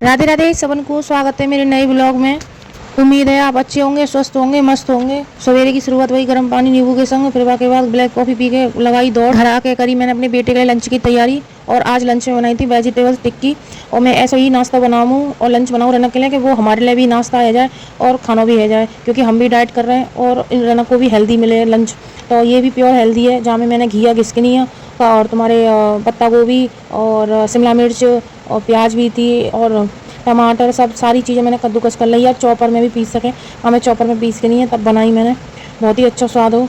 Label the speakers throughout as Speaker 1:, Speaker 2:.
Speaker 1: राधे राधे सबन को स्वागत है मेरे नए ब्लॉग में। उम्मीद है आप अच्छे होंगे, स्वस्थ होंगे, मस्त होंगे। सवेरे की शुरुआत वही गर्म पानी नींबू के संग, फिर के बाद ब्लैक कॉफ़ी पी के लगाई दौड़। घर आके करी मैंने अपने बेटे के लिए लंच की तैयारी। और आज लंच में बनाई थी वेजिटेबल टिक्की। और मैं ऐसा ही नाश्ता बनाऊँ और लंच बनाऊँ रनक के लिए कि वो हमारे लिए भी नाश्ता आ जाए और खाना भी हो जाए, क्योंकि हम भी डाइट कर रहे हैं और रनक को भी हेल्दी मिले लंच। तो ये भी प्योर हेल्दी है, जहाँ में मैंने घिया घिसकनी है और तुम्हारे पत्ता गोभी और शिमला मिर्च और प्याज भी थी और टमाटर, सब सारी चीज़ें मैंने कद्दूकस कर ली है। चॉपर में भी पीस सकें, हमें चॉपर में पीस के नहीं है तब बनाई मैंने, बहुत ही अच्छा स्वाद हो।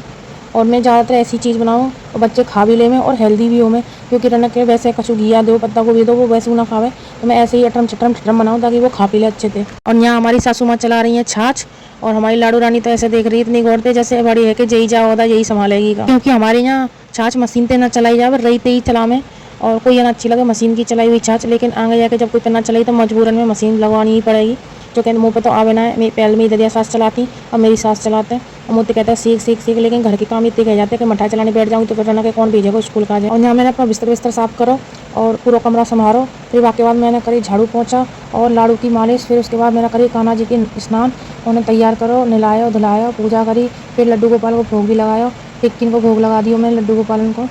Speaker 1: और मैं ज़्यादातर ऐसी चीज़ बनाऊँ और बच्चे खा भी ले में और हेल्दी भी हो मैं, क्योंकि रनक के वैसे कछु घिया दो, पत्ता गोभी दो, वो वैसे ना खावे, तो मैं ऐसे ही अटरम चटरम बनाऊँ ताकि वो खा पी ले अच्छे थे। और यहाँ हमारी सासू माँ चला रही हैं छाछ, और हमारी लाडू रानी तो ऐसे देख रही है इतनी गौर थे जैसे बड़ी है कि जही जा होता यही संभालेगी का, क्योंकि हमारे यहाँ छाछ मशीन पे ना चलाई जाए, रही ते ही चला में। और कोई ना अच्छी लगे मशीन की चलाई हुई छाछ, लेकिन आगे जाके जब कोई पे ना चलाई तो मजबूरन में मशीन लगवानी ही पड़ेगी। जो कहते मुँह पे तो आवे ना है, मेरी पहले मेरी ददिया सास चलाती और मेरी सास चलाते हैं, और मुझे कहते हैं सीख सीख सीख, लेकिन घर के काम इतने कह जाते हैं कि मठाई चलाने बैठ जाऊँगी तो फिर के कौन भेजेगा स्कूल का जाए। और यहाँ मैंने अपना बिस्तर साफ करो और पूरा कमरा संभालो। फिर बाकी बाद मैंने करी झाड़ू पोंछा और लाड़ू की मालिश। फिर उसके बाद मैंने करी कान्हा जी की स्नान, उन्हें तैयार करो, नहलाया धुलाया, पूजा करी। फिर लड्डू गोपाल को भोग भी लगाया, टिक्की को भोग लगा दियो मैंने लड्डू गोपालन को।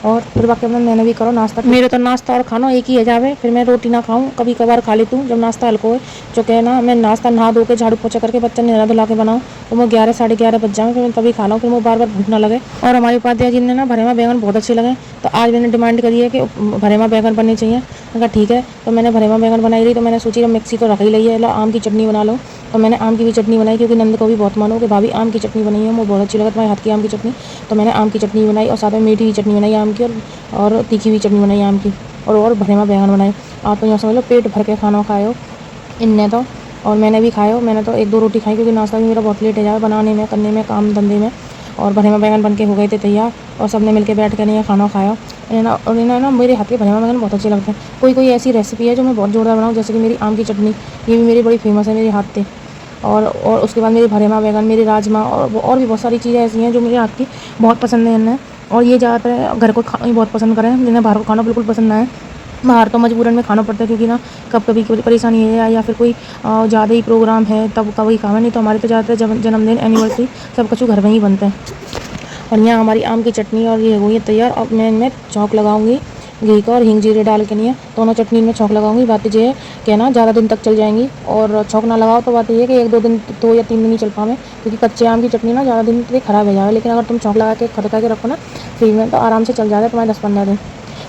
Speaker 1: और फिर बाकी में मैंने भी करो नाश्ता। मेरे तो नाश्ता और खाना एक ही है जावे, फिर मैं रोटी ना खाऊं, कभी कभार खा लेती हूँ जब नाश्ता हल्का हो। जो कहना मैं नाश्ता नहा धो के झाड़ू पोछा करके बच्चा नहला धुला के बनाऊँ तो मैं 11 साढ़े 11 बज जाऊँ, फिर मैं तभी खा लूँ, फिर मैं बार बार भूख ना लगे। और हमारे उपाध्याय जी ने ना भरेमा बैंगन बहुत अच्छे लगे, तो आज मैंने डिमांड करी है कि भरेमा बैंगन बनने चाहिए। मैं कहा ठीक है, तो मैंने भरेमा बैंगन बनाई रही, तो मैंने सोची मिक्सी तो रख ही ली है, आम की चटनी बना लो। तो मैंने आम की भी चटनी बनाई, क्योंकि नंद को भी बहुत मानो कि भाभी आम की चटनी बनाई है, वो बहुत अच्छी लगा तुम्हारे हाथ की आम की चटनी। तो मैंने आम की चटनी बनाई और साथ में मीठी चटनी बनाई आम की, और तीखी हुई चटनी बनाई आम की, और भरेमा बैंगन बनाए। आप तो यहाँ समझ लो पेट भर के खाना खाए हो इनने तो। और मैंने भी खाए हो, मैंने तो 1-2 रोटी खाई, क्योंकि नाश्ता भी मेरा बहुत लेट हो जाए बनाने में, करने में, काम धंधे में। और भरेमा बैंगन बन के हो गए थे तैयार, और सबने मिलकर बैठ कर यहाँ खाना खाया। और इन्हें ना मेरे हाथ के भरेमा बैंगन बहुत अच्छे लगते हैं। कोई ऐसी रेसिपी है जो मैं बहुत जोरदार बनाऊँ, जैसे कि मेरी आम की चटनी, ये भी मेरी बड़ी फेमस है मेरे हाथ से। और उसके बाद मेरी भरेमा बैंगन, मेरे राजमा, और भी बहुत सारी चीज़ें ऐसी हैं जो मेरे हाथ की बहुत पसंद है इन्हें। और ये ज़्यादातर घर को खाना ही बहुत पसंद करें, जिन्हें बाहर को खाना बिल्कुल पसंद ना है। बाहर तो मजबूरन में खाना पड़ता है, क्योंकि ना कभी कोई परेशानी है या फिर कोई ज़्यादा ही प्रोग्राम है तब का वही खाना, नहीं तो हमारे तो ज़्यादातर जन्मदिन, एनिवर्सरी सब कुछ घर में ही बनते हैं। और यहाँ हमारी आम की चटनी और ये हो गई है तैयार। अब मैं इनमें छौंक लगाऊंगी घी का और हींग जीरे डाल के, नहीं है दोनों चटनी में छौंक लगाऊंगी। बात ये है कि ना ज़्यादा दिन तक चल जाएंगी, और छौंक ना लगाओ तो बात ये है कि 1-2 दिन, 2 या 3 दिन ही चल पावे, क्योंकि कच्चे आम की चटनी ना ज़्यादा दिन तक ख़राब हो जाए। लेकिन अगर तुम छौंक लगा के खदका के रखो ना फ्रिज में, तो आराम से चल जाता है तुम्हारे 10-15 दिन।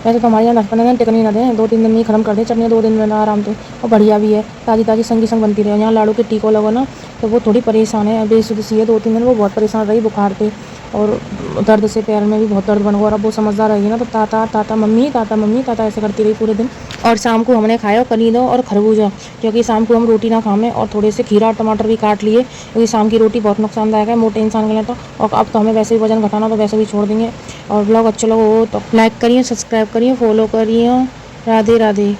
Speaker 1: वैसे तो हमारे यहाँ 10-15 दिन टिकनी ना दें, 2-3 दिन में ही खत्म कर दें चटनी, 2 दिन में ना आराम से। और बढ़िया भी है, ताज़ी ताज़ी संगी संग बनती रहे। यहाँ लाड़ू के टीको लगो ना तो वो थोड़ी परेशान है, बेसुध सी है, 2-3 दिन वो बहुत परेशान रही, बुखार थे और दर्द से पैर में भी बहुत दर्द बन गया। और अब वो समझदार रहेगी ना, तो ताता ताता मम्मी, ताता मम्मी, ताता ऐसे करती रही पूरे दिन। और शाम को हमने खाया कनीदो और खरबूजा, क्योंकि शाम को हम रोटी ना खाएं, और थोड़े से खीरा और टमाटर भी काट लिए, क्योंकि शाम की रोटी बहुत नुकसानदायक है मोटे इंसान के लिए तो। और अब तो हमें वैसे ही वजन घटाना, तो वैसे भी छोड़ देंगे। और ब्लॉग अच्छे लगे हो तो लाइक करिए, सब्सक्राइब करिए, फॉलो करिए। राधे राधे।